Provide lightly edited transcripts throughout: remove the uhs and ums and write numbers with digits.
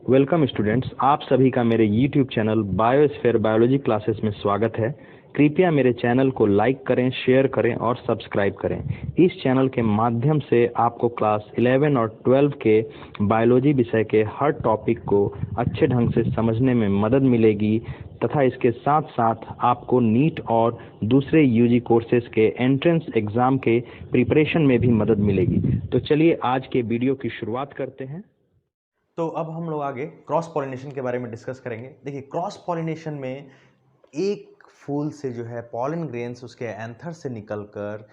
Welcome students, आप सभी का मेरे YouTube channel biosphere biology classes में स्वागत है। कृपया मेरे चैनल को लाइक करें, शेयर करें और सब्सक्राइब करें। इस चैनल के माध्यम से आपको क्लास 11 और 12 के बायोलॉजी विषय के हर टॉपिक को अच्छे ढंग से समझने में मदद मिलेगी तथा इसके साथ साथ आपको नीट और दूसरे यूजी कोर्सेज के एंट्रेंस एग्ज़ाम के प्रिपरेशन में भी मदद मिलेगी। तो चलिए आज के वीडियो की शुरुआत करते हैं। तो अब हम लोग आगे क्रॉस पॉलिनेशन के बारे में डिस्कस करेंगे। देखिए, क्रॉस पॉलिनेशन में एक फूल से जो है पॉलन ग्रेन्स उसके एंथर से निकलकर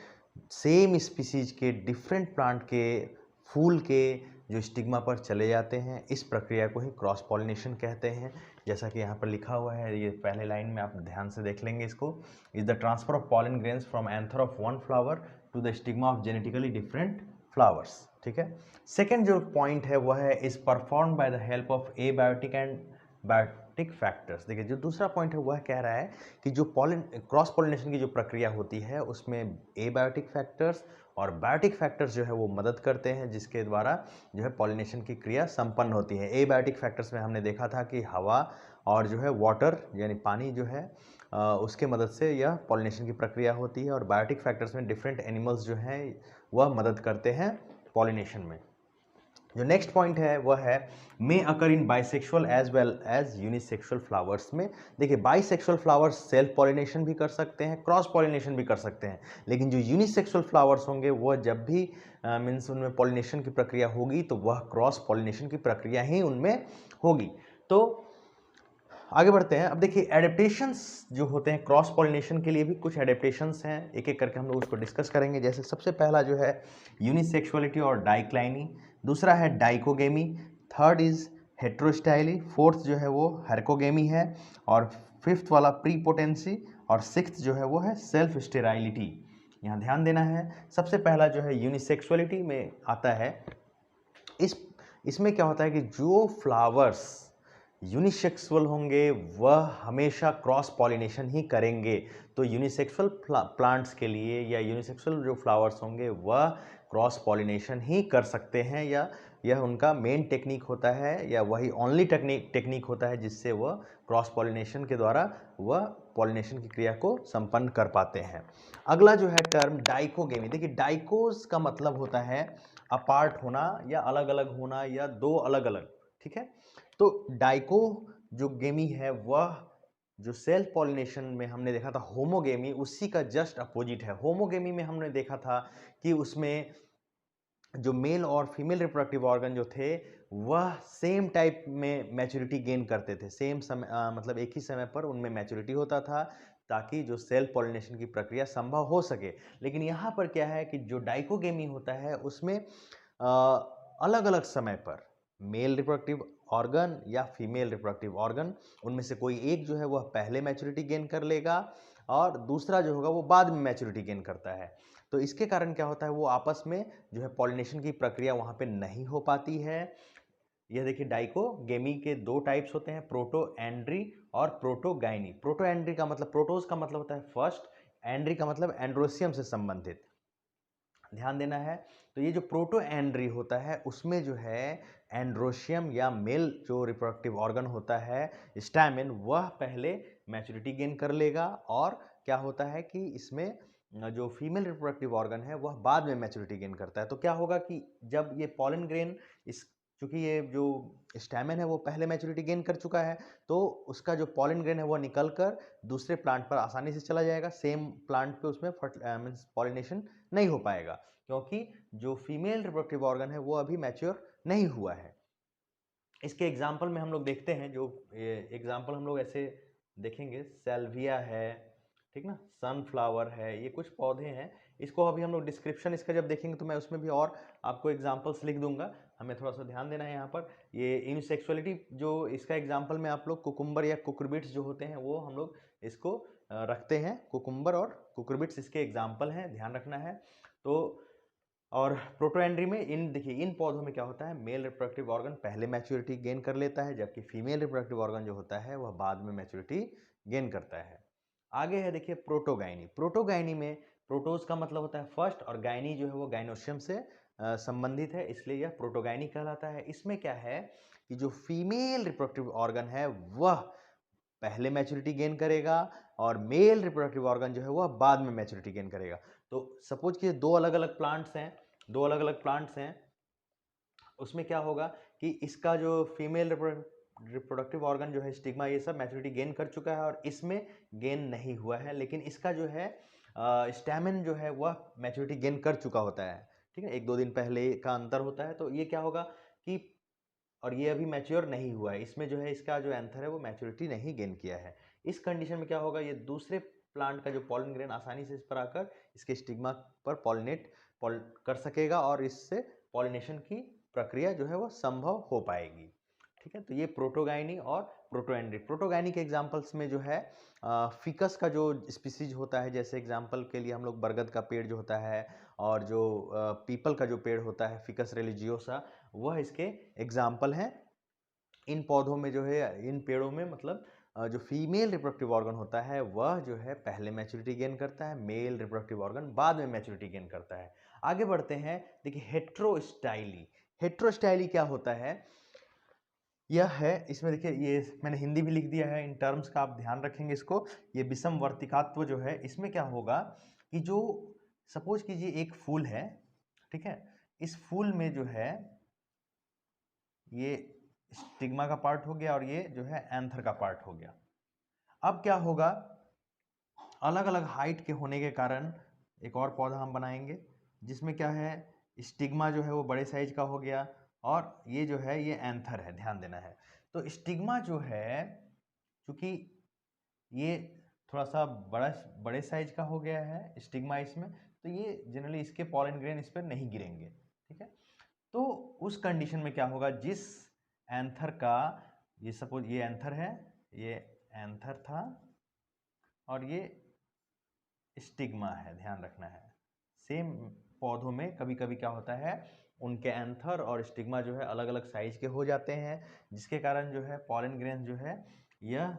सेम स्पीसीज के डिफरेंट प्लांट के फूल के जो स्टिग्मा पर चले जाते हैं। इस प्रक्रिया को ही क्रॉस पॉलिनेशन कहते हैं। जैसा कि यहाँ पर लिखा हुआ है, ये पहले लाइन में आप ध्यान से देख लेंगे इसको। Is the transfer of pollen grains from anther of one flower to the stigma of genetically different flowers. ठीक है। सेकेंड जो पॉइंट है वह है is perform by the help of abiotic and biotic factors. देखिए, जो दूसरा पॉइंट है वह कह रहा है कि जो क्रॉस पॉलिनेशन की जो प्रक्रिया होती है उसमें एबायोटिक फैक्टर्स और बायोटिक फैक्टर्स जो है वो मदद करते हैं, जिसके द्वारा जो है पॉलिनेशन की क्रिया संपन्न होती है। एबायोटिक फैक्टर्स में हमने देखा था कि हवा और जो है वाटर यानी पानी जो है उसके मदद से यह पॉलिनेशन की प्रक्रिया होती है। और बायोटिक फैक्टर्स में डिफरेंट एनिमल्स जो हैं वह मदद करते हैं पॉलिनेशन में। जो नेक्स्ट पॉइंट है वह है may occur in bisexual as well as unisexual flowers में। देखिए, बाइसेक्सुअल फ्लावर्स सेल्फ पॉलिनेशन भी कर सकते हैं, क्रॉस पॉलिनेशन भी कर सकते हैं, लेकिन जो यूनिसेक्सुअल फ्लावर्स होंगे वह जब भी मीन्स उनमें पॉलिनेशन की प्रक्रिया होगी तो वह क्रॉस पॉलिनेशन की प्रक्रिया ही उनमें होगी। तो आगे बढ़ते हैं। अब देखिए, एडेप्टेशंस जो होते हैं क्रॉस पॉलिनेशन के लिए भी कुछ एडेप्टेशंस हैं, एक एक करके हम लोग उसको डिस्कस करेंगे। जैसे सबसे पहला जो है यूनिसेक्सुअलिटी और डाइक्लाइनी, दूसरा है डाइकोगेमी, थर्ड इज हेट्रोस्टाइली, फोर्थ जो है वो हरकोगेमी है, और फिफ्थ वाला प्रीपोटेंसी, और सिक्स्थ जो है वो है सेल्फ स्टेराइलिटी। यहाँ ध्यान देना है। सबसे पहला जो है यूनिसेक्सुअलिटी में आता है। इसमें क्या होता है कि जो फ्लावर्स यूनिसेक्सुअल होंगे वह हमेशा क्रॉस पॉलिनेशन ही करेंगे। तो यूनिसेक्सुअल प्लांट्स के लिए या यूनिसेक्सुअल जो फ्लावर्स होंगे वह क्रॉस पॉलिनेशन ही कर सकते हैं, या यह उनका मेन टेक्निक होता है, या वही ओनली टेक्निक होता है जिससे वह क्रॉस पॉलिनेशन के द्वारा वह पॉलिनेशन की क्रिया को संपन्न कर पाते हैं। अगला जो है टर्म डाइकोगेमी। देखिए, डाइकोस का मतलब होता है अपार्ट होना या अलग अलग होना या दो अलग अलग। ठीक है। तो डाइको जो गेमी है वह जो सेल्फ पॉलिनेशन में हमने देखा था होमोगेमी, उसी का जस्ट अपोजिट है। होमोगेमी में हमने देखा था कि उसमें जो मेल और फीमेल रिप्रोडक्टिव ऑर्गन जो थे वह सेम टाइप में मैच्योरिटी गेन करते थे, सेम समय मतलब एक ही समय पर उनमें मैच्योरिटी होता था, ताकि जो सेल्फ पॉलिनेशन की प्रक्रिया संभव हो सके। लेकिन यहाँ पर क्या है कि जो डाइकोगेमी होता है उसमें अलग अलग समय पर मेल रिप्रोडक्टिव ऑर्गन या फीमेल रिप्रोडक्टिव ऑर्गन, उनमें से कोई एक जो है वह पहले मैच्योरिटी गेन कर लेगा और दूसरा जो होगा वो बाद में मैच्योरिटी गेन करता है। तो इसके कारण क्या होता है, वो आपस में जो है पॉलिनेशन की प्रक्रिया वहाँ पे नहीं हो पाती है। यह देखिए, डाइकोगेमी के दो टाइप्स होते हैं, प्रोटोएंड्री और प्रोटोगाइनी। प्रोटोएंड्री का मतलब, प्रोटोज का मतलब होता है फर्स्ट, एंड्री का मतलब एंड्रोसियम से संबंधित, ध्यान देना है। तो ये जो प्रोटोएंड्री होता है उसमें जो है एंड्रोशियम या मेल जो रिप्रोडक्टिव ऑर्गन होता है स्टैमेन, वह पहले मैच्योरिटी गेन कर लेगा, और क्या होता है कि इसमें जो फीमेल रिप्रोडक्टिव ऑर्गन है वह बाद में मैच्योरिटी गेन करता है। तो क्या होगा कि जब ये पॉलन ग्रेन इस चूंकि ये जो स्टैमेन है वो पहले मैच्योरिटी गेन कर चुका है, तो उसका जो पॉलन ग्रेन है वो निकल कर दूसरे प्लांट पर आसानी से चला जाएगा। सेम प्लांट पे उसमें मीन्स पॉलिनेशन नहीं हो पाएगा, क्योंकि जो फीमेल रिप्रोडक्टिव ऑर्गन है वो अभी मैच्योर नहीं हुआ है। इसके एग्जाम्पल में हम लोग देखते हैं, जो एग्जाम्पल हम लोग ऐसे देखेंगे, सेल्विया है, ठीक ना, सनफ्लावर है, ये कुछ पौधे हैं। इसको अभी हम लोग डिस्क्रिप्शन इसका जब देखेंगे तो मैं उसमें भी और आपको एग्जाम्पल्स लिख दूंगा, हमें थोड़ा सा ध्यान देना है यहाँ पर। ये इनसेक्सुअलिटी जो इसका एग्जाम्पल में आप लोग कुकुम्बर या कुकुरबिट्स जो होते हैं वो हम लोग इसको रखते हैं। कुकुम्बर और कुकुरबिट्स इसके एग्जाम्पल हैं, ध्यान रखना है। तो और प्रोटोएंड्री में देखिए, इन पौधों में क्या होता है, मेल रिप्रोडक्टिव ऑर्गन पहले मैच्योरिटी गेन कर लेता है, जबकि फीमेल रिप्रोडक्टिव ऑर्गन जो होता है वह बाद में मैच्योरिटी गेन करता है। आगे है देखिए प्रोटोगाइनी। प्रोटोगाइनी में प्रोटोज का मतलब होता है फर्स्ट, और गाइनी जो है वो गाइनोशियम से संबंधित है, इसलिए यह प्रोटोगाइनी कहलाता है। इसमें क्या है कि जो फीमेल रिप्रोडक्टिव ऑर्गन है वह पहले मैच्योरिटी गेन करेगा और मेल रिप्रोडक्टिव ऑर्गन जो है वह बाद में मैच्योरिटी गेन करेगा। तो सपोज कि दो अलग अलग प्लांट्स हैं, उसमें क्या होगा कि इसका जो फीमेल रिप्रोडक्टिव ऑर्गन जो है स्टिग्मा, ये सब मैच्योरिटी गेन कर चुका है और इसमें गेन नहीं हुआ है, लेकिन इसका जो है स्टैमेन जो है वह मैच्योरिटी गेन कर चुका होता है। ठीक है, 1-2 दिन पहले का अंतर होता है। तो ये क्या होगा कि और ये अभी मैच्योर नहीं हुआ है, इसमें जो है इसका जो एंथर है वो मैच्योरिटी नहीं गेन किया है। इस कंडीशन में क्या होगा, ये दूसरे प्लांट का जो पॉलन ग्रेन आसानी से इस पर आकर इसके स्टिग्मा पर पॉलिनेट कर सकेगा और इससे पॉलिनेशन की प्रक्रिया जो है वो संभव हो पाएगी। ठीक है, तो ये प्रोटोगाइनी और प्रोटोएंड्री। प्रोटोगाइनी के एग्जांपल्स में जो है फिकस का जो स्पीसीज होता है, जैसे एग्जांपल के लिए हम लोग बरगद का पेड़ जो होता है और जो पीपल का जो पेड़ होता है फिकस रिलीजियोसा, वह इसके एग्जाम्पल हैं। इन पौधों में जो है, इन पेड़ों में मतलब जो फीमेल रिप्रोडक्टिव ऑर्गन होता है वह जो है पहले मैच्योरिटी गेन करता है, मेल रिप्रोडक्टिव ऑर्गन बाद में मैच्योरिटी गेन करता है। आगे बढ़ते हैं, देखिए हेट्रोस्टाइली। हेट्रोस्टाइली क्या होता है, यह है, इसमें देखिए ये मैंने हिंदी भी लिख दिया है, इन टर्म्स का आप ध्यान रखेंगे इसको। ये विषम वर्तिकात्व जो है, इसमें क्या होगा कि जो सपोज कीजिए एक फूल है, ठीक है, इस फूल में जो है ये स्टिग्मा का पार्ट हो गया और ये जो है एंथर का पार्ट हो गया। अब क्या होगा, अलग अलग हाइट के होने के कारण एक और पौधा हम बनाएंगे जिसमें क्या है, स्टिग्मा जो है वो बड़े साइज का हो गया और ये जो है ये एंथर है, ध्यान देना है। तो स्टिग्मा जो है, क्योंकि ये थोड़ा सा बड़े साइज का हो गया है स्टिग्मा इसमें, तो ये जनरली इसके पॉलन ग्रेन इस पर नहीं गिरेंगे। ठीक है, तो उस कंडीशन में क्या होगा, जिस एंथर का, ये सपोज ये एंथर है, ये एंथर था और ये स्टिग्मा है, ध्यान रखना है। सेम पौधों में कभी कभी क्या होता है, उनके एंथर और स्टिग्मा जो है अलग अलग साइज के हो जाते हैं, जिसके कारण जो है पॉलन ग्रेन जो है यह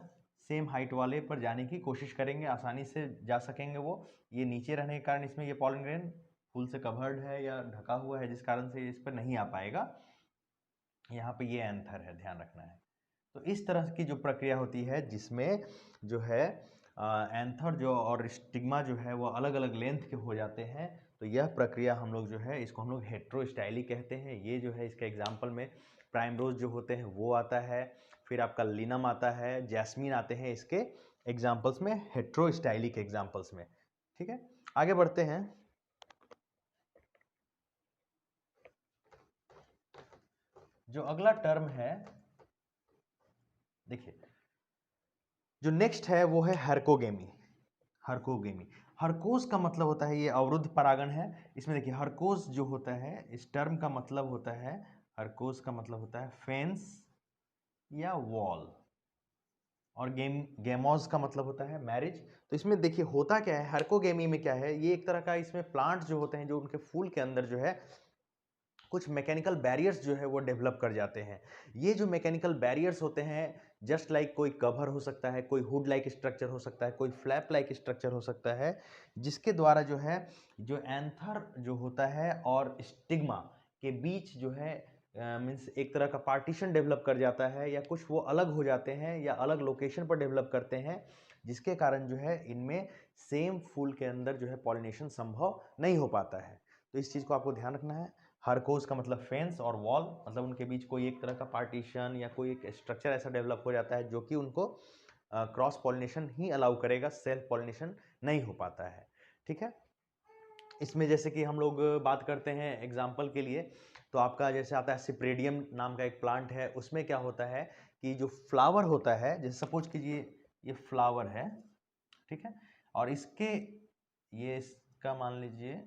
सेम हाइट वाले पर जाने की कोशिश करेंगे, आसानी से जा सकेंगे वो। ये नीचे रहने के कारण इसमें ये पॉलन ग्रेन फूल से कवर्ड है या ढका हुआ है, जिस कारण से इस पर नहीं आ पाएगा। यहाँ पे ये एंथर है, ध्यान रखना है। तो इस तरह की जो प्रक्रिया होती है जिसमें जो है एंथर जो और स्टिग्मा जो है वो अलग अलग लेंथ के हो जाते हैं, तो यह प्रक्रिया हम लोग जो है इसको हम लोग हेट्रोस्टाइली कहते हैं। ये जो है इसका एग्जाम्पल में प्राइमरोज जो होते हैं वो आता है, फिर आपका लिनम आता है, जैस्मीन आते हैं इसके एग्जाम्पल्स में, हेट्रोस्टाइली के एग्जाम्पल्स में। ठीक है, आगे बढ़ते हैं। जो अगला टर्म है, देखिए जो नेक्स्ट है वो है हर्कोगेमी। हर्कोगेमी, हर्कोस का मतलब होता है, ये अवरुद्ध परागण है। इसमें देखिए हर्कोस जो होता है, इस टर्म का मतलब होता है, हर्कोस का मतलब होता है फेंस या वॉल, और गेमोज का मतलब होता है मैरिज। तो इसमें देखिए होता क्या है, हर्कोगेमी में क्या है, ये एक तरह का, इसमें प्लांट जो होते हैं जो उनके फूल के अंदर जो है कुछ मैकेनिकल बैरियर्स जो है वो डेवलप कर जाते हैं। ये जो मैकेनिकल बैरियर्स होते हैं, जस्ट लाइक कोई कवर हो सकता है, कोई हुड लाइक स्ट्रक्चर हो सकता है, कोई फ्लैप लाइक स्ट्रक्चर हो सकता है, जिसके द्वारा जो है जो एंथर जो होता है और स्टिग्मा के बीच जो है मीन्स एक तरह का पार्टीशन डेवलप कर जाता है, या कुछ वो अलग हो जाते हैं या अलग लोकेशन पर डेवलप करते हैं, जिसके कारण जो है इनमें सेम फूल के अंदर जो है पॉलिनेशन संभव नहीं हो पाता है। तो इस चीज़ को आपको ध्यान रखना है। हर्कोस का मतलब फेंस और वॉल, मतलब उनके बीच कोई एक तरह का पार्टीशन या कोई एक स्ट्रक्चर ऐसा डेवलप हो जाता है जो कि उनको क्रॉस पॉलिनेशन ही अलाउ करेगा, सेल्फ पॉलिनेशन नहीं हो पाता है। ठीक है, इसमें जैसे कि हम लोग बात करते हैं एग्जाम्पल के लिए, तो आपका जैसे आता है सिप्रेडियम नाम का एक प्लांट है, उसमें क्या होता है कि जो फ्लावर होता है, जैसे सपोज कीजिए ये फ्लावर है, ठीक है, और इसके ये इसका मान लीजिए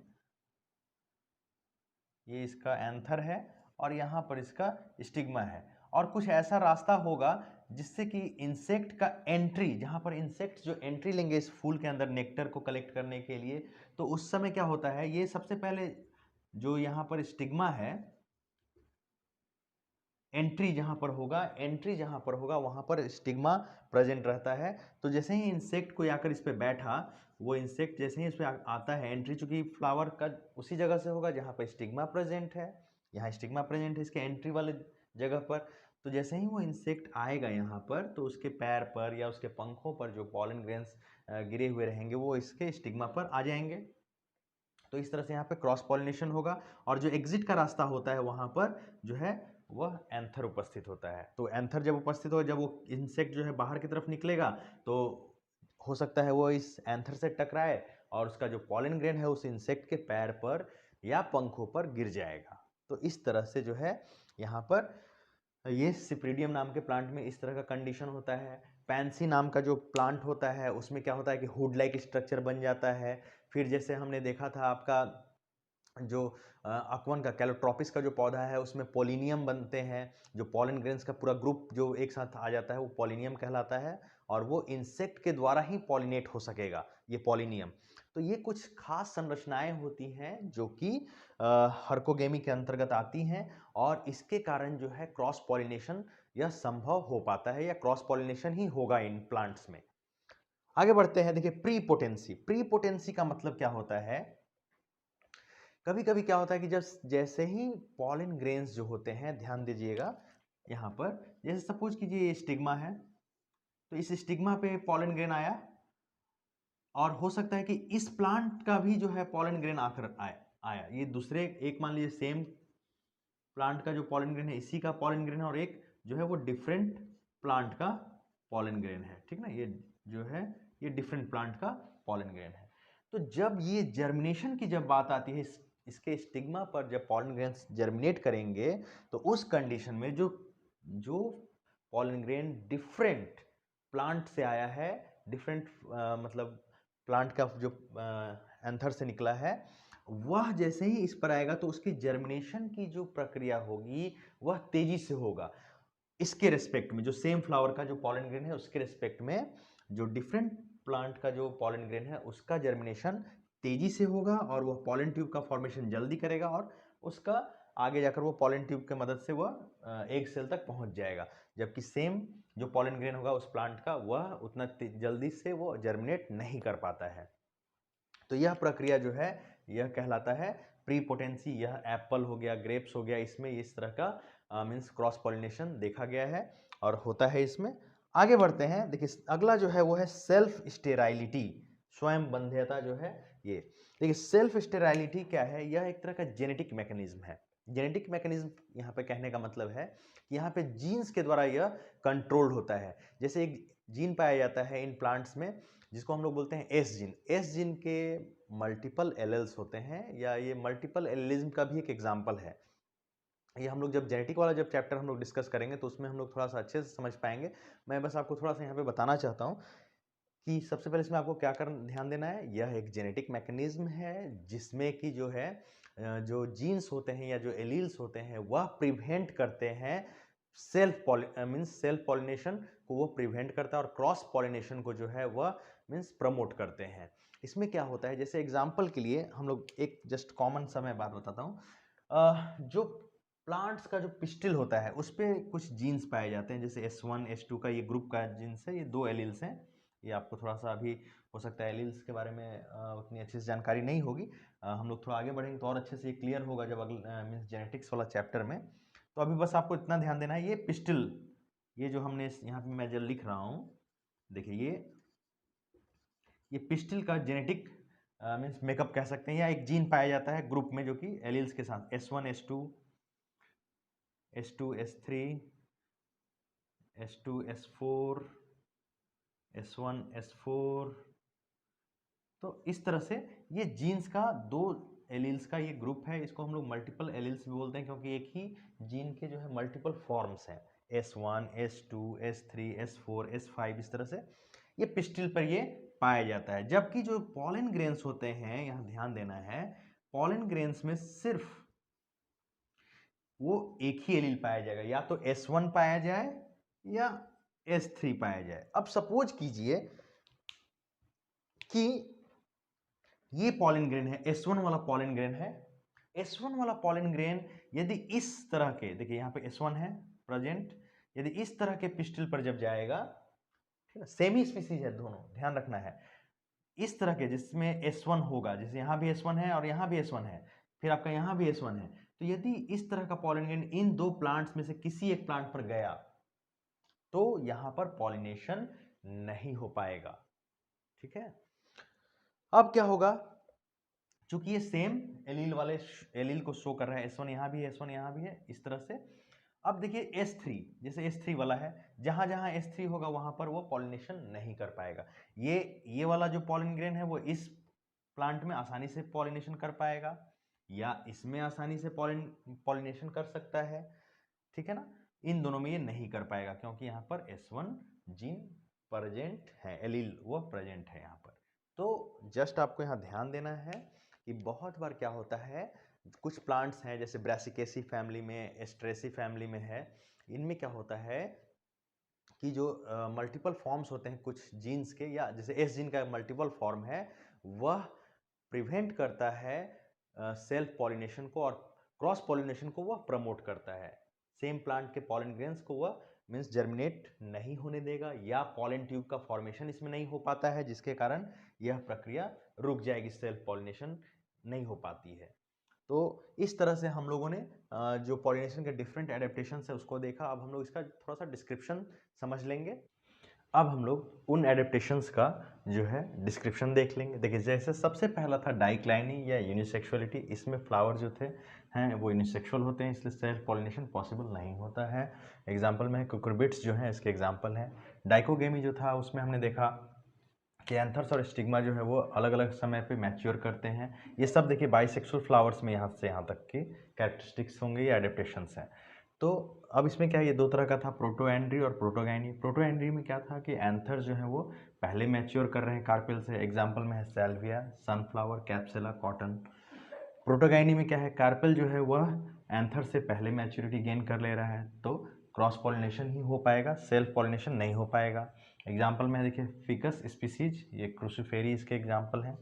ये इसका एंथर है और यहाँ पर इसका स्टिग्मा है, और कुछ ऐसा रास्ता होगा जिससे कि इंसेक्ट का एंट्री, जहाँ पर इंसेक्ट जो एंट्री लेंगे इस फूल के अंदर नेक्टर को कलेक्ट करने के लिए, तो उस समय क्या होता है, ये सबसे पहले जो यहाँ पर स्टिग्मा है, एंट्री जहाँ पर होगा वहाँ पर स्टिग्मा प्रेजेंट रहता है। तो जैसे ही इंसेक्ट कोई आकर इस पर बैठा, वो इंसेक्ट जैसे ही उस पर आता है एंट्री, चूंकि फ्लावर का उसी जगह से होगा जहाँ पर स्टिग्मा प्रेजेंट है, यहाँ स्टिग्मा प्रेजेंट है इसके एंट्री वाले जगह पर। तो जैसे ही वो इंसेक्ट आएगा यहाँ पर, तो उसके पैर पर या उसके पंखों पर जो पॉलन ग्रेन्स गिरे हुए रहेंगे वो इसके स्टिग्मा पर आ जाएंगे। तो इस तरह से यहाँ पे क्रॉस पॉलिनेशन होगा, और जो एग्जिट का रास्ता होता है वहाँ पर जो है वह एंथर उपस्थित होता है। तो एंथर जब उपस्थित हो, जब वो इंसेक्ट जो है बाहर की तरफ निकलेगा, तो हो सकता है वो इस एंथर से टकराए और उसका जो पॉलन ग्रेन है उस इंसेक्ट के पैर पर या पंखों पर गिर जाएगा। तो इस तरह से जो है यहाँ पर ये सिप्रीडियम नाम के प्लांट में इस तरह का कंडीशन होता है। पैंसी नाम का जो प्लांट होता है उसमें क्या होता है कि हुड लाइक स्ट्रक्चर बन जाता है। फिर जैसे हमने देखा था आपका जो अकवन का कैलोट्रोपिस का जो पौधा है उसमें पोलिनियम बनते हैं, जो पॉलन ग्रेन्स का पूरा ग्रुप जो एक साथ आ जाता है वो पोलिनियम कहलाता है, और वो इंसेक्ट के द्वारा ही पॉलिनेट हो सकेगा ये पोलिनियम। तो ये कुछ खास संरचनाएं होती हैं जो कि हर्कोगेमी के अंतर्गत आती हैं, और इसके कारण जो है क्रॉस पॉलिनेशन यह संभव हो पाता है, या क्रॉस पॉलिनेशन ही होगा इन प्लांट्स में। आगे बढ़ते हैं। देखिए प्रीपोटेंसी, प्रीपोटेंसी का मतलब क्या होता है, कभी कभी क्या होता है कि जब जैसे ही पॉलन ग्रेन्स जो होते हैं, ध्यान दीजिएगा यहाँ पर, जैसे सपोज कीजिए ये स्टिग्मा है, तो इस स्टिग्मा पे पॉलन ग्रेन आया, और हो सकता है कि इस प्लांट का भी जो है पॉलन ग्रेन आकर आया, ये दूसरे एक मान लीजिए सेम प्लांट का जो पॉलन ग्रेन है इसी का पॉलन ग्रेन है, और एक जो है वो डिफरेंट प्लांट का पॉलन ग्रेन है, ठीक ना, ये जो है ये डिफरेंट प्लांट का पॉलन ग्रेन है। तो जब ये जर्मिनेशन की जब बात आती है, इसके स्टिग्मा पर जब पॉलन ग्रेन्स जर्मिनेट करेंगे, तो उस कंडीशन में जो जो पॉलन ग्रेन डिफरेंट प्लांट से आया है, डिफरेंट मतलब प्लांट का जो एंथर से निकला है, वह जैसे ही इस पर आएगा तो उसकी जर्मिनेशन की जो प्रक्रिया होगी वह तेजी से होगा। इसके रेस्पेक्ट में जो सेम फ्लावर का जो पॉलन ग्रेन है उसके रेस्पेक्ट में जो डिफरेंट प्लांट का जो पॉलन ग्रेन है उसका जर्मिनेशन तेजी से होगा, और वह पॉलन ट्यूब का फॉर्मेशन जल्दी करेगा, और उसका आगे जाकर वो पॉलन ट्यूब की मदद से वह एग सेल तक पहुंच जाएगा। जबकि सेम जो पॉलन ग्रेन होगा उस प्लांट का वह उतना जल्दी से वो जर्मिनेट नहीं कर पाता है। तो यह प्रक्रिया जो है यह कहलाता है प्रीपोटेंसी। यह एप्पल हो गया, ग्रेप्स हो गया, इसमें इस तरह का मीन्स क्रॉस पॉलिनेशन देखा गया है और होता है इसमें। आगे बढ़ते हैं। देखिए अगला जो है वो है सेल्फ स्टेराइलिटी, स्वयं बंध्यता जो है ये। देखिए सेल्फ स्टेराइलिटी क्या है, यह एक तरह का जेनेटिक मैकेनिज्म है। जेनेटिक मैकेनिज्म यहाँ पे कहने का मतलब है कि यहाँ पे जीन्स के द्वारा यह कंट्रोल्ड होता है। जैसे एक जीन पाया जाता है इन प्लांट्स में जिसको हम लोग बोलते हैं एस जीन। एस जीन के मल्टीपल एलेल्स होते हैं, या ये मल्टीपल एलिज्म का भी एक एग्जाम्पल है। ये हम लोग जब जेनेटिक वाला जब चैप्टर हम लोग डिस्कस करेंगे तो उसमें हम लोग थोड़ा सा अच्छे से समझ पाएंगे। मैं बस आपको थोड़ा सा यहाँ पे बताना चाहता हूँ कि सबसे पहले इसमें आपको क्या ध्यान देना है। यह एक जेनेटिक मैकेनिज्म है जिसमें कि जो है जो जीन्स होते हैं या जो एलील्स होते हैं वह प्रिवेंट करते हैं सेल्फ पॉलिनेशन को, वो प्रिवेंट करता है, और क्रॉस पॉलिनेशन को जो है वह मीन्स प्रमोट करते हैं। इसमें क्या होता है, जैसे एग्जांपल के लिए हम लोग एक जस्ट कॉमन सा मैं बात बताता हूँ। जो प्लांट्स का जो पिस्टिल होता है उस पर कुछ जीन्स पाए जाते हैं, जैसे S1 S2 का ये ग्रुप का जीन्स है, ये 2 एलील्स हैं। ये आपको थोड़ा सा अभी हो सकता है एलील्स के बारे में उतनी अच्छे से जानकारी नहीं होगी। हम लोग थोड़ा आगे बढ़ेंगे तो और अच्छे से ये क्लियर होगा जब अगले मीन्स जेनेटिक्स वाला चैप्टर में। तो अभी बस आपको इतना ध्यान देना है, ये पिस्टिल, ये जो हमने यहाँ पे मैं जो लिख रहा हूँ, देखिए ये पिस्टिल का जेनेटिक मीन्स मेकअप कह सकते हैं, या एक जीन पाया जाता है ग्रुप में जो कि एलील्स के साथ S1 S2 S2 S3 S2 S4 S1 S4। तो इस तरह से ये जीन्स का 2 एलील्स का ये ग्रुप है। इसको हम लोग मल्टीपल एलील्स भी बोलते हैं क्योंकि एक ही जीन के जो है मल्टीपल फॉर्म्स हैं, S1 S2 S3 S4 S5, इस तरह से ये पिस्टिल पर ये पाया जाता है। जबकि जो पॉलन ग्रेन्स होते हैं, यहाँ ध्यान देना है, पॉलन ग्रेन्स में सिर्फ वो एक ही एलील पाया जाएगा, या तो S1 पाया जाए या S3 पाया जाए। अब सपोज कीजिए कि ये पॉलन ग्रेन है, S1 वाला पॉलन ग्रेन है। S1 वाला पॉलन ग्रेन यदि इस तरह के, देखिए यहाँ पे S1 है प्रेजेंट, यदि इस तरह के पिस्टिल पर जब जाएगा, ठीक है, सेमी स्पीसीज है दोनों, ध्यान रखना है। इस तरह के जिसमें S1 होगा, जैसे यहाँ भी S1 है और यहाँ भी S1 है, फिर आपका यहाँ भी S1 है, तो यदि इस तरह का पॉलन ग्रेन इन दो प्लांट्स में से किसी एक प्लांट पर गया तो यहाँ पर पॉलिनेशन नहीं हो पाएगा। ठीक है, अब क्या होगा, चूंकि ये सेम एलील वाले एलील को शो कर रहा है, S1 यहाँ भी है, S1 यहाँ भी है, इस तरह से। अब देखिए S3, जैसे S3 वाला है, जहां जहां S3 होगा वहां पर वो पॉलिनेशन नहीं कर पाएगा। ये वाला जो पॉलिन ग्रेन है वो इस प्लांट में आसानी से पॉलिनेशन कर पाएगा या इसमें आसानी से पॉलिनेशन कर सकता है। ठीक है ना, इन दोनों में ये नहीं कर पाएगा क्योंकि यहाँ पर S1 जीन प्रेजेंट है, एलील वो प्रेजेंट है यहाँ पर। तो जस्ट आपको यहाँ ध्यान देना है कि बहुत बार क्या होता है, कुछ प्लांट्स हैं जैसे ब्रासिकेसी फैमिली में, एस्ट्रेसी फैमिली में है, इनमें क्या होता है कि जो मल्टीपल फॉर्म्स होते हैं कुछ जीन्स के, या जैसे एस जीन का मल्टीपल फॉर्म है, वह प्रिवेंट करता है सेल्फ पॉलिनेशन को और क्रॉस पॉलिनेशन को वह प्रमोट करता है। सेम प्लांट के पॉलन ग्रेन्स को वह मीन्स जर्मिनेट नहीं होने देगा या पॉलन ट्यूब का फॉर्मेशन इसमें नहीं हो पाता है, जिसके कारण यह प्रक्रिया रुक जाएगी, सेल्फ पॉलिनेशन नहीं हो पाती है। तो इस तरह से हम लोगों ने जो पॉलिनेशन के डिफरेंट एडेप्टेशंस है उसको देखा। अब हम लोग इसका थोड़ा सा डिस्क्रिप्शन समझ लेंगे। अब हम लोग उन एडेप्टेशंस का जो है डिस्क्रिप्शन देख लेंगे। देखिए, जैसे सबसे पहला था डाइक्लाइनी या यूनिसेक्सुअलिटी। इसमें फ्लावर जो थे हैं वो यूनिसेक्सुअल होते हैं, इसलिए सेल्फ पॉलिनेशन पॉसिबल नहीं होता है। एग्जाम्पल में कुकुरबिट्स जो हैं इसके एग्जाम्पल हैं। डाइकोगेमी जो था उसमें हमने देखा कि एंथर्स और स्टिग्मा जो है वो अलग अलग समय पे मैच्योर करते हैं। ये सब देखिए बाइसेक्सुअल फ्लावर्स में यहाँ से यहाँ तक की कैरेक्टरिस्टिक्स होंगे या एडेप्टेशंस हैं। तो अब इसमें क्या है, ये दो तरह का था, प्रोटोएंड्री और प्रोटोगाइनी। प्रोटोएंड्री में क्या था कि एंथर जो है वो पहले मैच्योर कर रहे हैं कार्पेल से। एग्जाम्पल में है सैल्विया, सनफ्लावर, कैप्सुला, कॉटन। प्रोटोगाइनी में क्या है, कार्पेल जो है वह एंथर से पहले मैच्योरिटी गेन कर ले रहा है, तो क्रॉस पॉलिनेशन ही हो पाएगा, सेल्फ पॉलिनेशन नहीं हो पाएगा। एग्जाम्पल में देखिए फिकस स्पीसीज, ये क्रूसिफेरी इसके एग्जाम्पल हैं।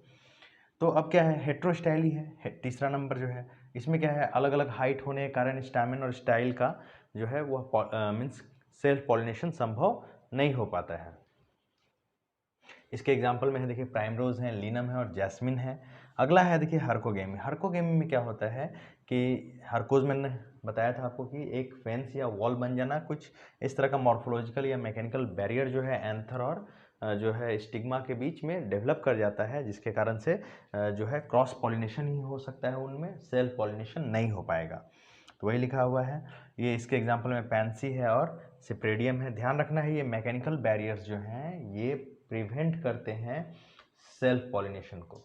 तो अब क्या है, हेट्रोस्टाइली है तीसरा नंबर जो है। इसमें क्या है, अलग अलग हाइट होने के कारण स्टैमिन और स्टाइल का जो है वह मीन्स सेल्फ पॉलिनेशन संभव नहीं हो पाता है। इसके एग्जाम्पल में है देखिए प्राइमरोज है, लिनम है और जैस्मिन है। अगला है देखिए हर्कोगेमी। हर्कोगेमी में क्या होता है कि हर्कोज मैंने बताया था आपको कि एक फेंस या वॉल बन जाना, कुछ इस तरह का मॉर्फोलॉजिकल या मैकेनिकल बैरियर जो है एंथर और जो है स्टिग्मा के बीच में डेवलप कर जाता है, जिसके कारण से जो है क्रॉस पॉलिनेशन ही हो सकता है, उनमें सेल्फ पॉलिनेशन नहीं हो पाएगा। तो वही लिखा हुआ है। ये इसके एग्जाम्पल में पैंसी है और सिप्रेडियम है। ध्यान रखना है, ये मैकेनिकल बैरियर्स जो हैं ये प्रिवेंट करते हैं सेल्फ पॉलिनेशन को।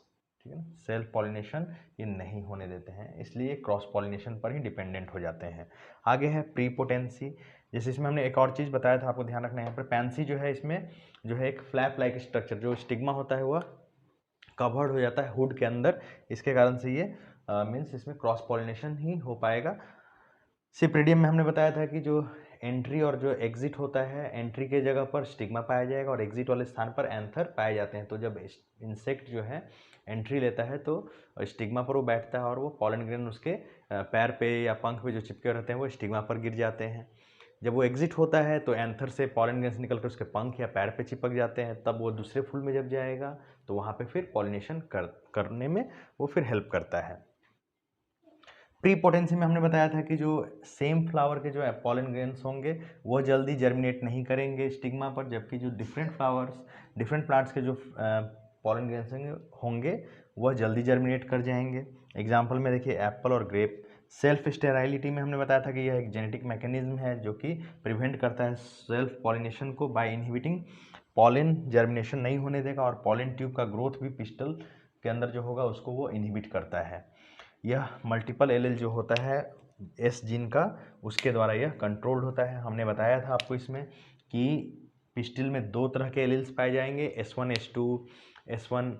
ठीक है ना, सेल्फ पॉलिनेशन ये नहीं होने देते हैं, इसलिए क्रॉस पॉलिनेशन पर ही डिपेंडेंट हो जाते हैं। आगे है प्रीपोटेंसी। जैसे इसमें हमने एक और चीज़ बताया था, आपको ध्यान रखना है यहाँ पर। पैंसी जो है इसमें जो है एक फ्लैप लाइक स्ट्रक्चर, जो स्टिग्मा होता है वह कवर्ड हो जाता है हुड के अंदर, इसके कारण से ये मीन्स इसमें क्रॉस पॉलिनेशन ही हो पाएगा। सिप्रेडियम में हमने बताया था कि जो एंट्री और जो एग्जिट होता है, एंट्री के जगह पर स्टिग्मा पाया जाएगा और एग्जिट वाले स्थान पर एंथर पाए जाते हैं। तो जब इंसेक्ट जो है एंट्री लेता है तो स्टिग्मा पर वो बैठता है और वो पॉलन ग्रेन उसके पैर पे या पंख पे जो चिपके रहते हैं वो स्टिग्मा पर गिर जाते हैं। जब वो एग्जिट होता है तो एंथर से पॉलन ग्रेन्स निकल कर उसके पंख या पैर पे चिपक जाते हैं, तब वो दूसरे फूल में जब जाएगा तो वहाँ पे फिर पॉलिनेशन करने में वो फिर हेल्प करता है। प्री पोटेंसी में हमने बताया था कि जो सेम फ्लावर के जो पॉलन ग्रेन्स होंगे वो जल्दी जर्मिनेट नहीं करेंगे स्टिग्मा पर, जबकि जो डिफरेंट प्लांट्स के जो पॉलन ग्रेन्स होंगे वह जल्दी जर्मिनेट कर जाएंगे। एग्जाम्पल में देखिए एप्पल और ग्रेप। सेल्फ स्टेराइलिटी में हमने बताया था कि यह एक जेनेटिक मैकेनिज्म है जो कि प्रिवेंट करता है सेल्फ पॉलिनेशन को बाय इनहिबिटिंग पॉलन जर्मिनेशन नहीं होने देगा, और पॉलन ट्यूब का ग्रोथ भी पिस्टल के अंदर जो होगा उसको वो इनहिबिट करता है। यह मल्टीपल एलील जो होता है एस जीन का, उसके द्वारा यह कंट्रोल्ड होता है। हमने बताया था आपको इसमें कि पिस्टिल में दो तरह के एलील्स पाए जाएंगे, S1 S2 S1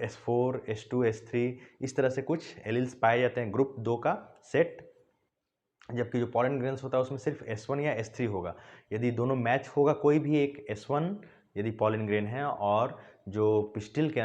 S4 S2 S3, इस तरह से कुछ एलील्स पाए जाते हैं, ग्रुप 2 का सेट। जबकि जो पॉलन ग्रेन्स होता है उसमें सिर्फ S1 या S3 होगा। यदि दोनों मैच होगा, कोई भी एक S1 यदि पॉलन ग्रेन है और जो पिस्टिल के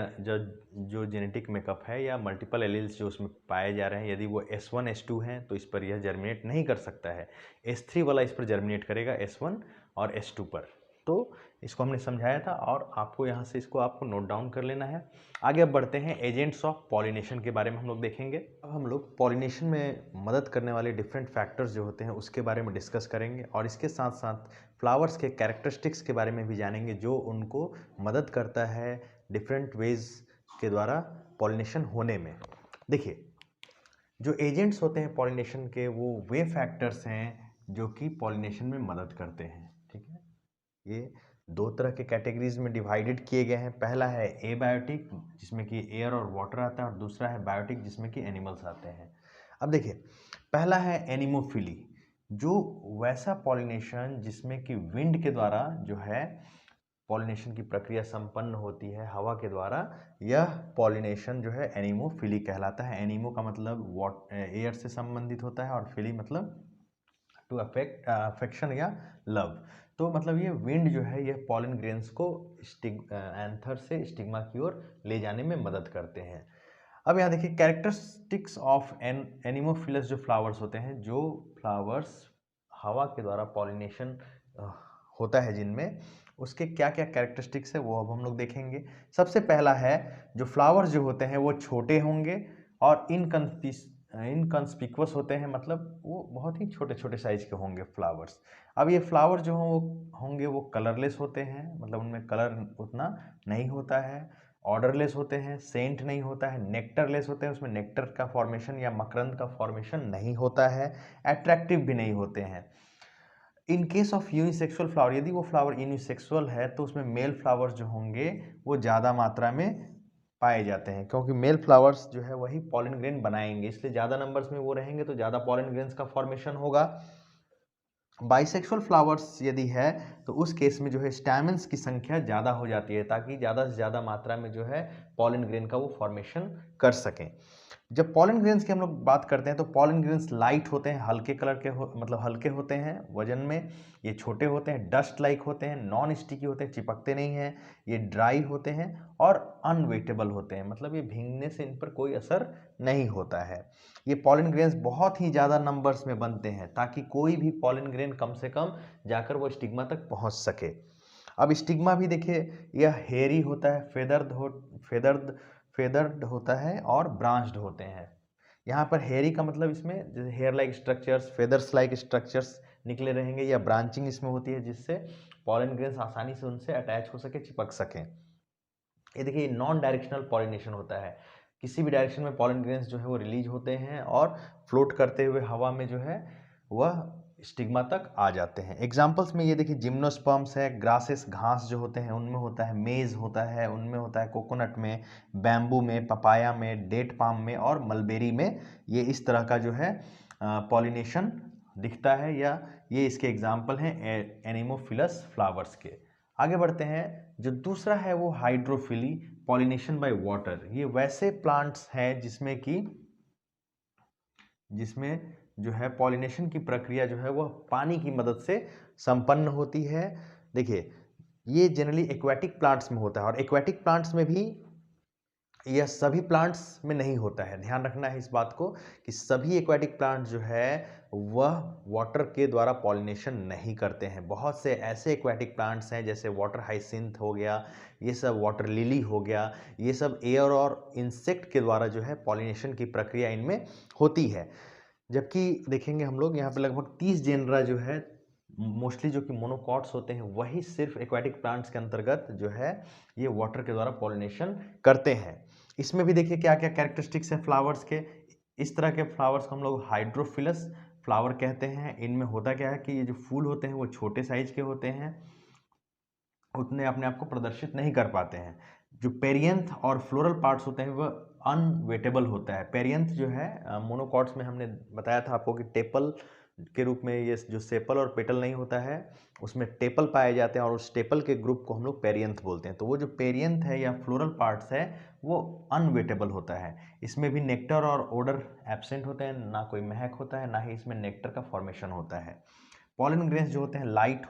जो जेनेटिक मेकअप है या मल्टीपल एलील्स जो उसमें पाए जा रहे हैं, यदि वो S1 S2 हैं तो इस पर यह जर्मिनेट नहीं कर सकता है। S3 वाला इस पर जर्मिनेट करेगा S1 और S2 पर। तो इसको हमने समझाया था और आपको यहाँ से इसको आपको नोट डाउन कर लेना है। आगे अब बढ़ते हैं एजेंट्स ऑफ पॉलिनेशन के बारे में हम लोग देखेंगे। अब हम लोग पॉलिनेशन में मदद करने वाले डिफरेंट फैक्टर्स जो होते हैं उसके बारे में डिस्कस करेंगे और इसके साथ साथ फ्लावर्स के कैरेक्टरिस्टिक्स के बारे में भी जानेंगे जो उनको मदद करता है डिफरेंट वेज के द्वारा पॉलिनेशन होने में। देखिए, जो एजेंट्स होते हैं पॉलिनेशन के वो वे फैक्टर्स हैं जो कि पॉलिनेशन में मदद करते हैं। ठीक है, ये दो तरह के कैटेगरीज में डिवाइडेड किए गए हैं। पहला है एबायोटिक जिसमें कि एयर और वाटर आता है और दूसरा है बायोटिक जिसमें कि एनिमल्स आते हैं। अब देखिए, पहला है एनिमोफिली, जो वैसा पॉलिनेशन जिसमें कि विंड के द्वारा जो है पॉलिनेशन की प्रक्रिया संपन्न होती है हवा के द्वारा, यह पॉलिनेशन जो है एनिमोफिली कहलाता है। एनिमो का मतलब एयर से संबंधित होता है और फिली मतलब टू अफेक्शन या लव। तो मतलब ये विंड जो है यह पॉलन ग्रेन्स को एंथर से स्टिग्मा की ओर ले जाने में मदद करते हैं। अब यहाँ देखिए कैरेक्टरिस्टिक्स ऑफ एनिमोफिलस जो फ्लावर्स होते हैं, जो फ्लावर्स हवा के द्वारा पॉलिनेशन होता है जिनमें, उसके क्या क्या कैरेक्टरिस्टिक्स है वो अब हम लोग देखेंगे। सबसे पहला है जो फ्लावर्स जो होते हैं वो छोटे होंगे और इनकंस्पिकुअस होते हैं, मतलब वो बहुत ही छोटे छोटे साइज के होंगे फ्लावर्स। अब ये फ्लावर जो होंगे वो कलरलेस होते हैं, मतलब उनमें कलर उतना नहीं होता है, ऑर्डरलेस होते हैं, सेंट नहीं होता है, नेक्टरलेस होते हैं, उसमें नेक्टर का फॉर्मेशन या मकरंद का फॉर्मेशन नहीं होता है, अट्रैक्टिव भी नहीं होते हैं। In case of unisexual flower, यदि वो फ्लावर यूनिसेक्सुअल है तो उसमें मेल फ्लावर्स जो होंगे वो ज़्यादा मात्रा में पाए जाते हैं, क्योंकि मेल फ्लावर्स जो है वही पॉलन ग्रेन बनाएंगे, इसलिए ज़्यादा नंबर्स में वो रहेंगे तो ज़्यादा पॉलन ग्रेन्स का फॉर्मेशन होगा। बाइसेक्सुअल फ्लावर्स यदि है तो उस केस में जो है स्टैमेंस की संख्या ज़्यादा हो जाती है ताकि ज़्यादा से ज़्यादा मात्रा में जो है पॉलन ग्रेन का वो फॉर्मेशन कर सकें। जब पॉलन ग्रेन्स की हम लोग बात करते हैं तो पॉलन ग्रेन्स लाइट होते हैं, हल्के कलर के मतलब हल्के होते हैं वजन में, ये छोटे होते हैं, डस्ट लाइक होते हैं, नॉन स्टिकी होते हैं, चिपकते नहीं हैं, ये ड्राई होते हैं और अनवेटेबल होते हैं, मतलब ये भीगने से इन पर कोई असर नहीं होता है। ये पॉलन ग्रेन्स बहुत ही ज़्यादा नंबर्स में बनते हैं ताकि कोई भी पॉलन ग्रेन कम से कम जाकर वो स्टिग्मा तक पहुंच सके। अब स्टिग्मा भी देखिए, यह हेयरी होता है, फेदर्ड होता है और ब्रांच्ड होते हैं। यहाँ पर हेयरी का मतलब इसमें जैसे hair like structures, feathers like structures निकले रहेंगे, या ब्रांचिंग इसमें होती है जिससे पॉलन ग्रेन्स आसानी से उनसे अटैच हो सके, चिपक सकें। ये देखिए नॉन डायरेक्शनल पॉलिनेशन होता है, किसी भी डायरेक्शन में पॉलन ग्रेन्स जो है वो रिलीज होते हैं और फ्लोट करते हुए हवा में जो है वह स्टिग्मा तक आ जाते हैं। एग्जाम्पल्स में ये देखिए जिम्नोस्पर्म्स है, ग्रासेस घास जो होते हैं उनमें होता है, मेज होता है उनमें होता है, कोकोनट में, बैम्बू में, पपाया में, डेट पाम में और मलबेरी में ये इस तरह का जो है पॉलिनेशन दिखता है, या ये इसके एग्जाम्पल हैं एनिमोफिलस फ्लावर्स के। आगे बढ़ते हैं, जो दूसरा है वो हाइड्रोफिली, पॉलिनेशन बाय वाटर। ये वैसे प्लांट्स हैं जिसमें जो है पॉलिनेशन की प्रक्रिया जो है वह पानी की मदद से संपन्न होती है। देखिए ये जनरली एक्वेटिक प्लांट्स में होता है और एक्वेटिक प्लांट्स में भी यह सभी प्लांट्स में नहीं होता है, ध्यान रखना है इस बात को कि सभी एक्वेटिक प्लांट जो है वह वाटर के द्वारा पॉलिनेशन नहीं करते हैं। बहुत से ऐसे एक्वेटिक प्लांट्स हैं जैसे वाटर हाइसिंथ हो गया, ये सब वाटर लिली हो गया, ये सब एयर और इंसेक्ट के द्वारा जो है पॉलिनेशन की प्रक्रिया इनमें होती है। जबकि देखेंगे हम लोग यहाँ पे लगभग 30 जेनरा जो है मोस्टली जो कि मोनोकॉट्स होते हैं वही सिर्फ एक्वेटिक प्लांट्स के अंतर्गत जो है ये वाटर के द्वारा पॉलिनेशन करते हैं। इसमें भी देखिए क्या क्या कैरेक्टरिस्टिक्स है फ्लावर्स के। इस तरह के फ्लावर्स को हम लोग हाइड्रोफिलस फ्लावर कहते हैं। इनमें होता क्या है कि ये जो फूल होते हैं वो छोटे साइज के होते हैं, उतने अपने आप को प्रदर्शित नहीं कर पाते हैं। जो पेरियंथ और फ्लोरल पार्ट्स होते हैं वह अनवेटेबल होता है। पेरियंथ जो है मोनोकॉट्स में हमने बताया था आपको कि टेपल के रूप में, ये जो सेपल और पेटल नहीं होता है उसमें टेपल पाए जाते हैं और उस टेपल के ग्रुप को हम लोग पेरियंथ बोलते हैं। तो वो जो पेरियंथ है या फ्लोरल पार्ट्स है वो अनवेटेबल होता है। इसमें भी नेक्टर और ओडर एब्सेंट होते हैं, ना कोई महक होता है ना ही इसमें नेक्टर का फॉर्मेशन होता है। पॉलन ग्रेन्स जो होते हैं लाइट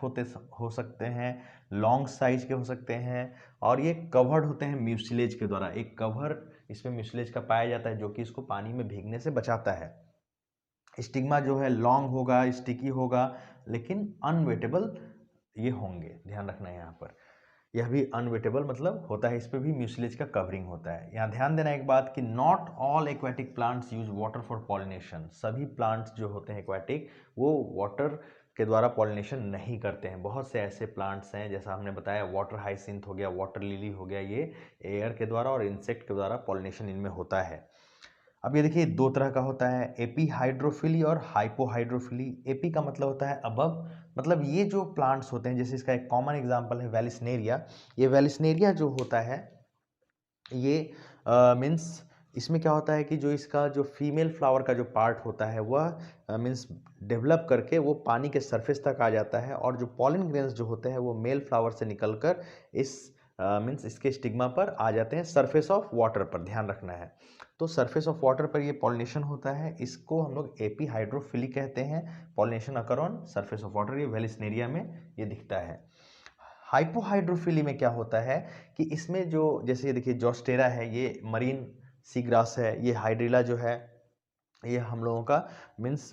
हो सकते हैं, लॉन्ग साइज के हो सकते हैं और ये कवर्ड होते हैं म्यूसिलेज के द्वारा। एक कवर इसमें म्यूसिलेज का पाया जाता है जो कि इसको पानी में भीगने से बचाता है। स्टिग्मा जो है लॉन्ग होगा, स्टिकी होगा, लेकिन अनवेटेबल ये होंगे, ध्यान रखना है यहाँ पर। यह भी अनवेटेबल मतलब होता है, इस पे भी म्यूसिलेज का कवरिंग होता है। यहाँ ध्यान देना एक बात कि not all aquatic plants use water for pollination. सभी प्लांट्स जो होते हैं एक्वाटिक वो वाटर के द्वारा पॉलिनेशन नहीं करते हैं। बहुत से ऐसे प्लांट्स हैं, जैसा हमने बताया वाटर हाइसिंथ हो गया, वाटर लिली हो गया, ये एयर के द्वारा और इंसेक्ट के द्वारा पॉलिनेशन इनमें होता है। अब ये देखिए दो तरह का होता है, एपी हाइड्रोफिली और हाइपोहाइड्रोफिली। एपी का मतलब होता है अबव, मतलब ये जो प्लांट्स होते हैं, जैसे इसका एक कॉमन एग्जांपल है वेलिस्नेरिया। ये वेलिस्नेरिया जो होता है ये मीन्स इसमें क्या होता है कि जो इसका जो फीमेल फ्लावर का जो पार्ट होता है वह मीन्स डेवलप करके वो पानी के सरफेस तक आ जाता है, और जो पॉलन ग्रेन्स जो होते हैं वो मेल फ्लावर से निकलकर इस मीन्स इसके स्टिग्मा पर आ जाते हैं, सरफेस ऑफ वाटर पर, ध्यान रखना है। तो सरफेस ऑफ वाटर पर ये पॉलिनेशन होता है, इसको हम लोग एपी हाइड्रोफिली कहते हैं। Pollination occur on surface of water, ये वेलिस्नेरिया में ये दिखता है। हाइपोहाइड्रोफिली में क्या होता है कि इसमें जो जैसे ये देखिए जोस्टेरा है, ये मरीन सी ग्रास है, ये हाइड्रिला जो है ये हम लोगों का मीन्स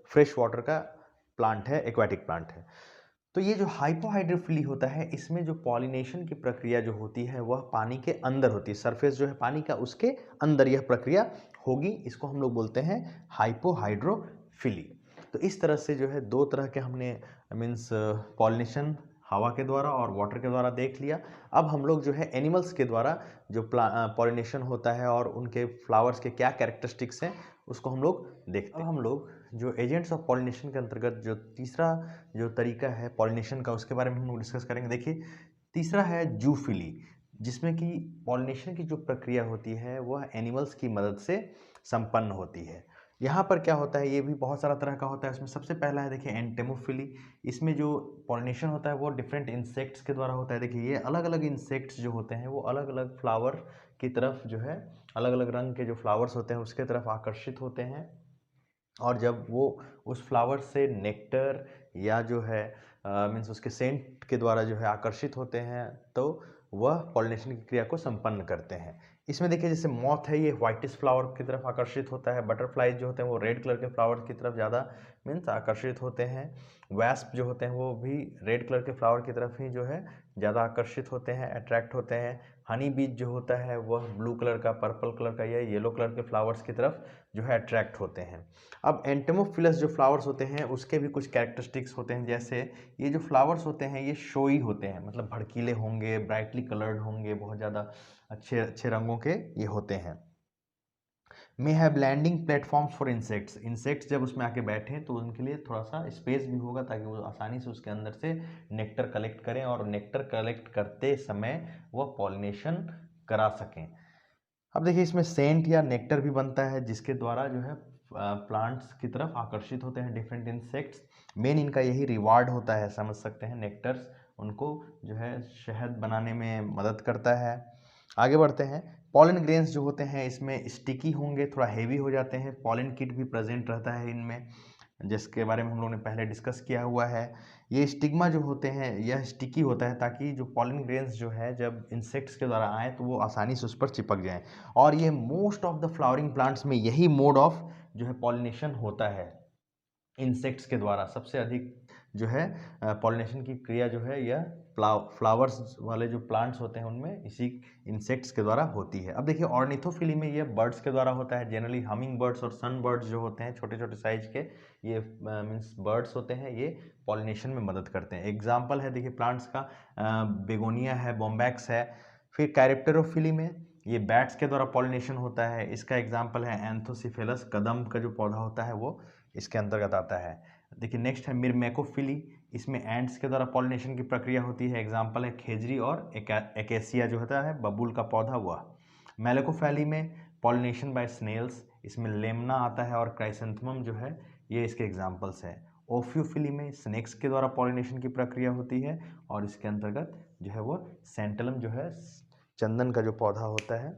फ्रेश वाटर का प्लांट है, एक्वाटिक प्लांट है। तो ये जो हाइपोहाइड्रोफिली होता है इसमें जो पॉलिनेशन की प्रक्रिया जो होती है वह पानी के अंदर होती है, सरफेस जो है पानी का उसके अंदर यह प्रक्रिया होगी, इसको हम लोग बोलते हैं हाइपोहाइड्रोफिली। तो इस तरह से जो है दो तरह के हमने मीन्स पॉलिनेशन हवा के द्वारा और वाटर के द्वारा देख लिया। अब हम लोग जो है एनिमल्स के द्वारा जो पॉलिनेशन होता है और उनके फ्लावर्स के क्या कैरेक्टरिस्टिक्स हैं उसको हम लोग देखते हैं। अब हम लोग जो एजेंट्स ऑफ पॉलिनेशन के अंतर्गत जो तीसरा जो तरीका है पॉलिनेशन का उसके बारे में हम लोग डिस्कस करेंगे। देखिए तीसरा है जूफिली, जिसमें कि पॉलिनेशन की जो प्रक्रिया होती है वह एनिमल्स की मदद से संपन्न होती है। यहाँ पर क्या होता है, ये भी बहुत सारा तरह का होता है। इसमें सबसे पहला है देखिए एंटेमोफिली। इसमें जो पॉलिनेशन होता है वो डिफरेंट इंसेक्ट्स के द्वारा होता है। देखिए ये अलग अलग इंसेक्ट्स जो होते हैं वो अलग अलग फ्लावर की तरफ जो है अलग अलग रंग के जो फ्लावर्स होते हैं उसके तरफ आकर्षित होते हैं, और जब वो उस फ्लावर से नेक्टर या जो है मीन्स उसके सेंट के द्वारा जो है आकर्षित होते हैं तो वह पॉलिनेशन की क्रिया को संपन्न करते हैं। इसमें देखिए जैसे मॉथ है ये व्हाइटिश फ्लावर की तरफ आकर्षित होता है, बटरफ्लाइज जो होते हैं वो रेड कलर के फ्लावर की तरफ ज़्यादा मीन्स आकर्षित होते हैं, वैस्प जो होते हैं वो भी रेड कलर के फ्लावर की तरफ ही जो है ज़्यादा आकर्षित होते हैं, अट्रैक्ट होते हैं। हनी बीज जो होता है वह ब्लू कलर का, पर्पल कलर का या येलो कलर के फ्लावर्स की तरफ जो है अट्रैक्ट होते हैं। अब एंटेमोफिलस जो फ्लावर्स होते हैं उसके भी कुछ कैरेक्टरिस्टिक्स होते हैं, जैसे ये जो फ्लावर्स होते हैं ये शोई होते हैं, मतलब भड़कीले होंगे, ब्राइटली कलर्ड होंगे, बहुत ज़्यादा अच्छे अच्छे रंगों के ये होते हैं। May have landing platforms for insects. Insects जब उसमें आके बैठें तो उनके लिए थोड़ा सा स्पेस भी होगा ताकि वो आसानी से उसके अंदर से नेक्टर कलेक्ट करें, और नेक्टर कलेक्ट करते समय वह पॉलिनेशन करा सकें। अब देखिए इसमें सेंट या नेक्टर भी बनता है जिसके द्वारा जो है प्लांट्स की तरफ आकर्षित होते हैं डिफरेंट इंसेक्ट्स। मेन इनका यही रिवार्ड होता है, समझ सकते हैं, नेक्टर्स उनको जो है शहद बनाने में मदद करता है। आगे बढ़ते हैं। पॉलन ग्रेन्स जो होते हैं इसमें स्टिकी होंगे, थोड़ा हेवी हो जाते हैं, पॉलन किट भी प्रेजेंट रहता है इनमें, जिसके बारे में हम लोगों ने पहले डिस्कस किया हुआ है। ये स्टिग्मा जो होते हैं यह स्टिकी होता है ताकि जो पॉलन ग्रेन्स जो है जब इंसेक्ट्स के द्वारा आए तो वो आसानी से उस पर चिपक जाएं, और ये most of the flowering plants में यही मोड ऑफ जो है पॉलिनेशन होता है इंसेक्ट्स के द्वारा। सबसे अधिक जो है पॉलिनेशन की क्रिया जो है यह फ्लावर्स वाले जो प्लांट्स होते हैं उनमें इसी इंसेक्ट्स के द्वारा होती है। अब देखिए ऑर्निथोफिली में ये बर्ड्स के द्वारा होता है, जनरली हमिंग बर्ड्स और सन बर्ड्स जो होते हैं छोटे छोटे साइज के ये मीन्स बर्ड्स होते हैं, ये पॉलिनेशन में मदद करते हैं। एग्जाम्पल है देखिए प्लांट्स का बेगोनिया है, बॉम्बैक्स है। फिर कैरेक्टरोफिली में ये बैट्स के द्वारा पॉलिनेशन होता है, इसका एग्जाम्पल है एंथोसिफेलस, कदम का जो पौधा होता है वो इसके अंतर्गत आता है। देखिए नेक्स्ट है मिरमेकोफिली, इसमें एंट्स के द्वारा पॉलिनेशन की प्रक्रिया होती है, एग्जाम्पल है खेजरी और एकेसिया जो होता है बबूल का पौधा हुआ। मेलेकोफैली में पॉलिनेशन बाय स्नेल्स, इसमें लेमना आता है और क्राइसेंथेमम जो है ये इसके एग्जाम्पल्स हैं। ओफ्यूफिली में स्नेक्स के द्वारा पॉलिनेशन की प्रक्रिया होती है और इसके अंतर्गत जो है वो सेंटलम जो है चंदन का जो पौधा होता है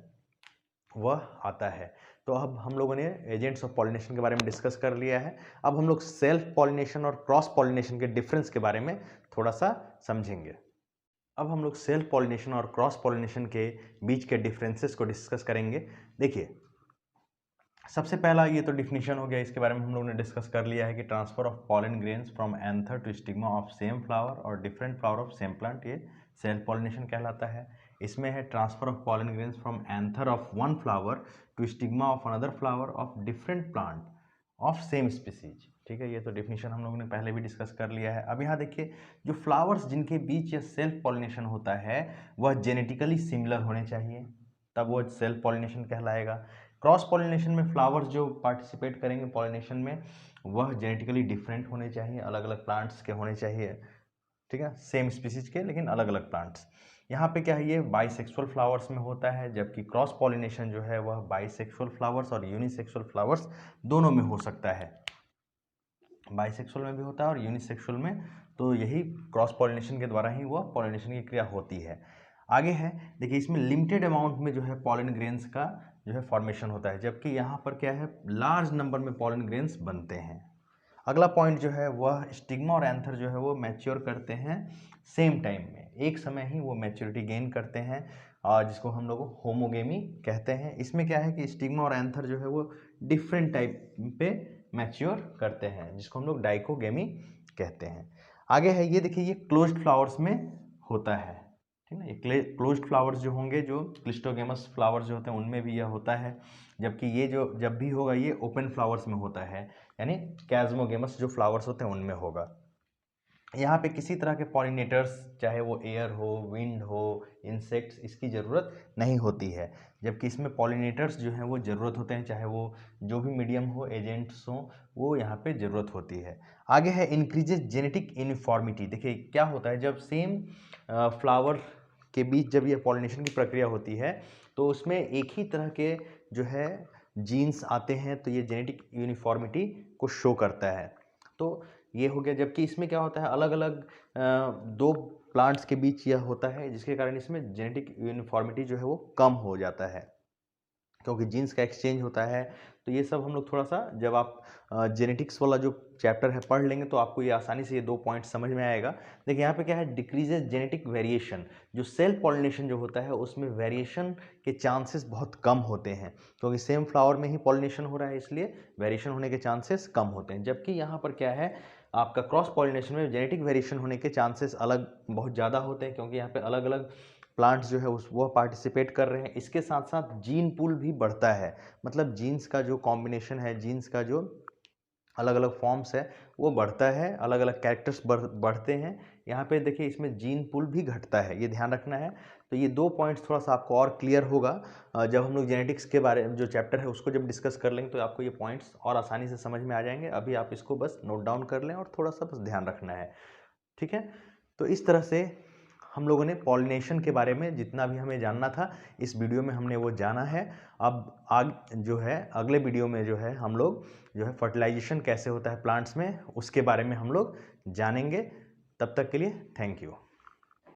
वह आता है। तो अब हम लोगों ने एजेंट्स ऑफ पॉलिनेशन के बारे में डिस्कस कर लिया है। अब हम लोग सेल्फ पॉलिनेशन और क्रॉस पॉलिनेशन के डिफरेंस के बारे में थोड़ा सा समझेंगे। अब हम लोग सेल्फ पॉलिनेशन और क्रॉस पॉलिनेशन के बीच के डिफरेंसेस को डिस्कस करेंगे। देखिए सबसे पहला ये तो डिफिनीशन हो गया, इसके बारे में हम लोगों ने डिस्कस कर लिया है कि transfer of pollen grains from anther to stigma of same flower और different flower of same plant, ये सेल्फ पॉलिनेशन कहलाता है। इसमें है transfer of pollen grains from anther of one flower to stigma of another flower of different plant of same species. ठीक है, ये तो डिफिनीशन हम लोगों ने पहले भी डिस्कस कर लिया है। अब यहाँ देखिए, जो फ्लावर्स जिनके बीच ये सेल्फ पॉलिनेशन होता है वह जेनेटिकली सिमिलर होने चाहिए, तब वो सेल्फ पॉलिनेशन कहलाएगा। क्रॉस पॉलिनेशन में फ्लावर्स जो पार्टिसिपेट करेंगे पॉलिनेशन में वह जेनेटिकली डिफरेंट होने चाहिए, अलग अलग प्लांट्स के होने चाहिए। ठीक है, सेम स्पीसीज के लेकिन अलग अलग प्लांट्स। यहाँ पे क्या है, ये बाइसेक्सुअल फ्लावर्स में होता है, जबकि क्रॉस पॉलिनेशन जो है वह बाइसेक्सुअल फ्लावर्स और यूनिसेक्सुअल फ्लावर्स दोनों में हो सकता है। बाइसेक्सुअल में भी होता है और यूनिसेक्सुअल में, तो यही क्रॉस पॉलिनेशन के द्वारा ही वह पॉलिनेशन की क्रिया होती है। आगे है, देखिए इसमें लिमिटेड अमाउंट में जो है पॉलन ग्रेन्स का जो है फॉर्मेशन होता है, जबकि यहाँ पर क्या है, लार्ज नंबर में पॉलन ग्रेन्स बनते हैं। अगला पॉइंट जो है वह स्टिग्मा और एंथर जो है वो मैच्योर करते हैं सेम टाइम में, एक समय ही वो मैच्योरिटी गेन करते हैं, और जिसको हम लोग होमोगेमी कहते हैं। इसमें क्या है कि स्टिग्मा और एंथर जो है वो डिफरेंट टाइप पे मैच्योर करते हैं, जिसको हम लोग डाइकोगेमी कहते हैं। आगे है, ये देखिए ये क्लोज्ड फ्लावर्स में होता है। ठीक है, ये क्लोज्ड फ्लावर्स जो होंगे, जो क्लिस्टोगेमस फ्लावर्स जो होते हैं उनमें भी यह होता है, जबकि ये जो जब भी होगा ये ओपन फ्लावर्स में होता है, यानी कैज़्मोगेमस जो फ्लावर्स होते हैं उनमें होगा। यहाँ पे किसी तरह के पॉलिनेटर्स, चाहे वो एयर हो, विंड हो, इंसेक्ट्स, इसकी ज़रूरत नहीं होती है, जबकि इसमें पॉलिनेटर्स जो हैं वो ज़रूरत होते हैं, चाहे वो जो भी मीडियम हो, एजेंट्स हो, वो यहाँ पे ज़रूरत होती है। आगे है इंक्रीजेज जेनेटिक यूनिफॉर्मिटी। देखिए क्या होता है, जब सेम फ्लावर के बीच जब ये पॉलिनेशन की प्रक्रिया होती है तो उसमें एक ही तरह के जो है जीन्स आते हैं, तो ये जेनेटिक यूनिफॉर्मिटी को शो करता है। तो ये हो गया, जबकि इसमें क्या होता है, अलग अलग दो प्लांट्स के बीच यह होता है, जिसके कारण इसमें जेनेटिक यूनिफॉर्मिटी जो है वो कम हो जाता है, क्योंकि जीन्स का एक्सचेंज होता है। तो ये सब हम लोग थोड़ा सा, जब आप जेनेटिक्स वाला जो चैप्टर है पढ़ लेंगे तो आपको ये आसानी से ये दो पॉइंट समझ में आएगा। देखिए यहाँ पे क्या है, डिक्रीजेज जेनेटिक वेरिएशन। जो सेल्फ पॉलिनेशन जो होता है उसमें वेरिएशन के चांसेस बहुत कम होते हैं, क्योंकि सेम फ्लावर में ही पॉलिनेशन हो रहा है, इसलिए वेरिएशन होने के चांसेस कम होते हैं। जबकि यहाँ पर क्या है, आपका क्रॉस पॉलिनेशन में जेनेटिक वेरिएशन होने के चांसेस अलग बहुत ज़्यादा होते हैं, क्योंकि यहाँ पे अलग अलग प्लांट्स जो है उस वह पार्टिसिपेट कर रहे हैं। इसके साथ साथ जीन पूल भी बढ़ता है, मतलब जीन्स का जो कॉम्बिनेशन है, जीन्स का जो अलग अलग फॉर्म्स है वो बढ़ता है, अलग अलग कैरेक्टर्स बढ़ते हैं। यहाँ पे देखिए इसमें जीन पूल भी घटता है, ये ध्यान रखना है। तो ये दो पॉइंट्स थोड़ा सा आपको और क्लियर होगा जब हम लोग जेनेटिक्स के बारे में जो चैप्टर है उसको जब डिस्कस कर लेंगे, तो आपको ये पॉइंट्स और आसानी से समझ में आ जाएंगे। अभी आप इसको बस नोट डाउन कर लें और थोड़ा सा बस ध्यान रखना है। ठीक है, तो इस तरह से हम लोगों ने पॉलिनेशन के बारे में जितना भी हमें जानना था इस वीडियो में हमने वो जाना है। अब आग जो है अगले वीडियो में जो है हम लोग जो है फर्टिलाइजेशन कैसे होता है प्लांट्स में, उसके बारे में हम लोग जानेंगे। तब तक के लिए थैंक यू।